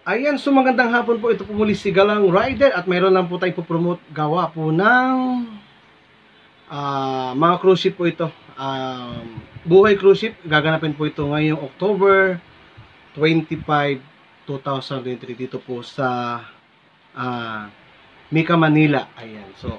Ayan, so magandang hapon po. Ito po muli si Galang Rider at mayroon lang po tayong po-promote gawa po ng mga cruise ship po ito. Buhay cruise ship, gaganapin po ito ngayong October 25, 2023 dito po sa Mika, Manila. Ayan, so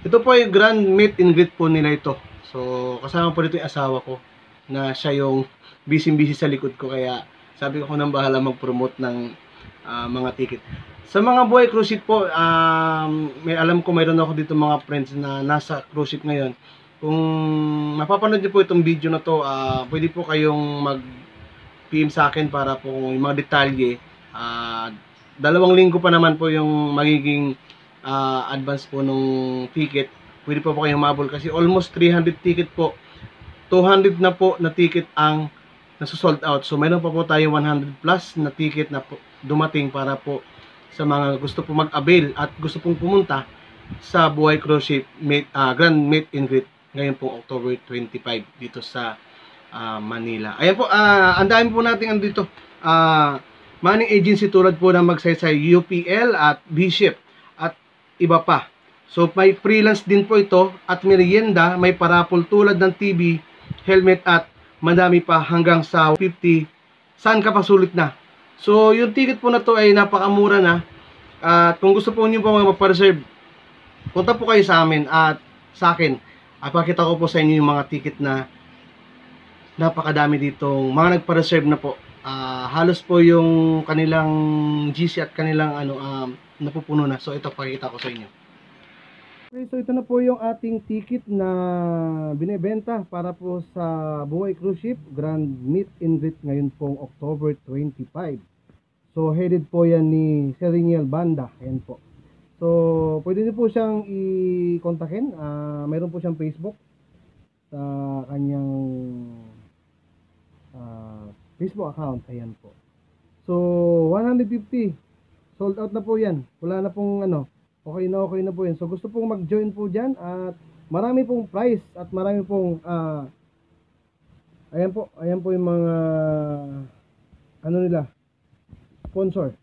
ito po yung grand meet and greet po nila ito. So kasama po dito yung asawa ko na siya yung busy sa likod ko, kaya sabi ko nang bahala mag-promote ng mga ticket. Sa mga buhay cruise ship po, may alam ko mayroon ako dito mga friends na nasa cruise ship ngayon. Kung mapapanood niyo po itong video na to, pwede po kayong mag-PM sa akin para po yung mga detalye. 2 linggo pa naman po yung magiging advance po nung ticket. Pwede po kayong mabol kasi almost 300 ticket po. 200 na po na ticket ang nasusold out. So mayroon pa po tayo 100 plus na ticket na po dumating para po sa mga gusto po mag-avail at gusto pong pumunta sa Buhay Cruise Ship Grand Meet and Greet ngayon po October 25 dito sa Manila. Ayan po, ang dami po natin andito. Money agency tulad po ng Magsaysay, UPL at B-Ship at iba pa. So may freelance din po ito at merienda, may parapol tulad ng TV, helmet at madami pa hanggang sa 50 saan ka pa sulit na. So yung ticket po na to ay napakamura na. At kung gusto po niyo po magpa-reserve, punta po kayo sa amin at sa akin. Pakita ko po sa inyo yung mga ticket na napakadami ditong mga nagpa-reserve na po. Halos po yung kanilang GC at kanilang napupuno na. So ito pakita ko sa inyo. Okay, so ito na po yung ating ticket na binebenta para po sa Buhay Cruise Ship Grand Meet and Greet ngayon pong October 25. So headed po yan ni Serenial Banda. Ayan po. So pwede niyo po siyang i-kontakin. Mayroon po siyang Facebook sa kanyang Facebook account. Ayan po. So 150 sold out na po yan. Wala na pong okay na po yan. So gusto pong mag-join po dyan at marami pong price at marami pong ayan po yung mga nila sponsor.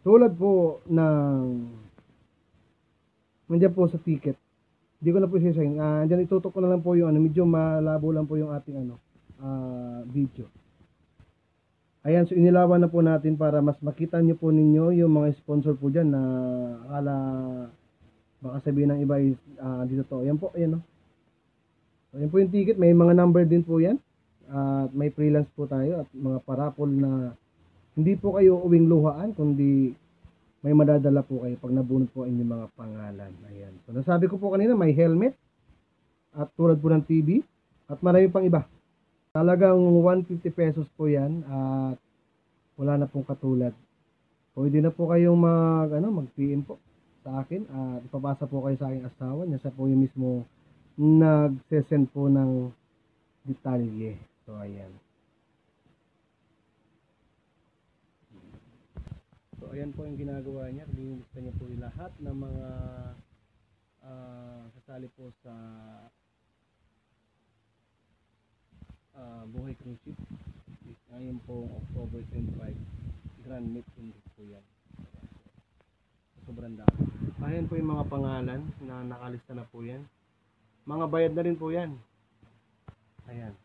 Tulad po ng nandiyan po sa ticket. Hindi ko na po sisayin. Diyan itutok ko na lang po yung medyo malabo lang po yung ating video. Ayan, so inilawan na po natin para mas makita nyo po ninyo yung mga sponsor po dyan na akala baka sabihin ng iba is dito to. Ayan po, ayan o. So, ayan po yung ticket. May mga number din po yan. At may freelance po tayo at mga parapol na hindi po kayo uwing luhaan, kundi may madadala po kayo pag nabunod po ang inyong mga pangalan. Ayan. So nasabi ko po kanina, may helmet at tulad po ng TV at marami pang iba. Talagang 150 pesos po yan at wala na pong katulad. Pwede na po kayong mag-PM po sa akin at ipapasa po kayo sa aking asawa niya. Siya po yung mismo nag-send po ng detalye. So ayan. So ayan po yung ginagawa niya. Linilista niya po yung lahat ng mga kasali po sa Buhay Cruise Ship ngayon po October 25 Grand Meet and Greet po yan. Sobrang dami. Ayan po yung mga pangalan na nakalista na po yan. Mga bayad na rin po yan. Ayan.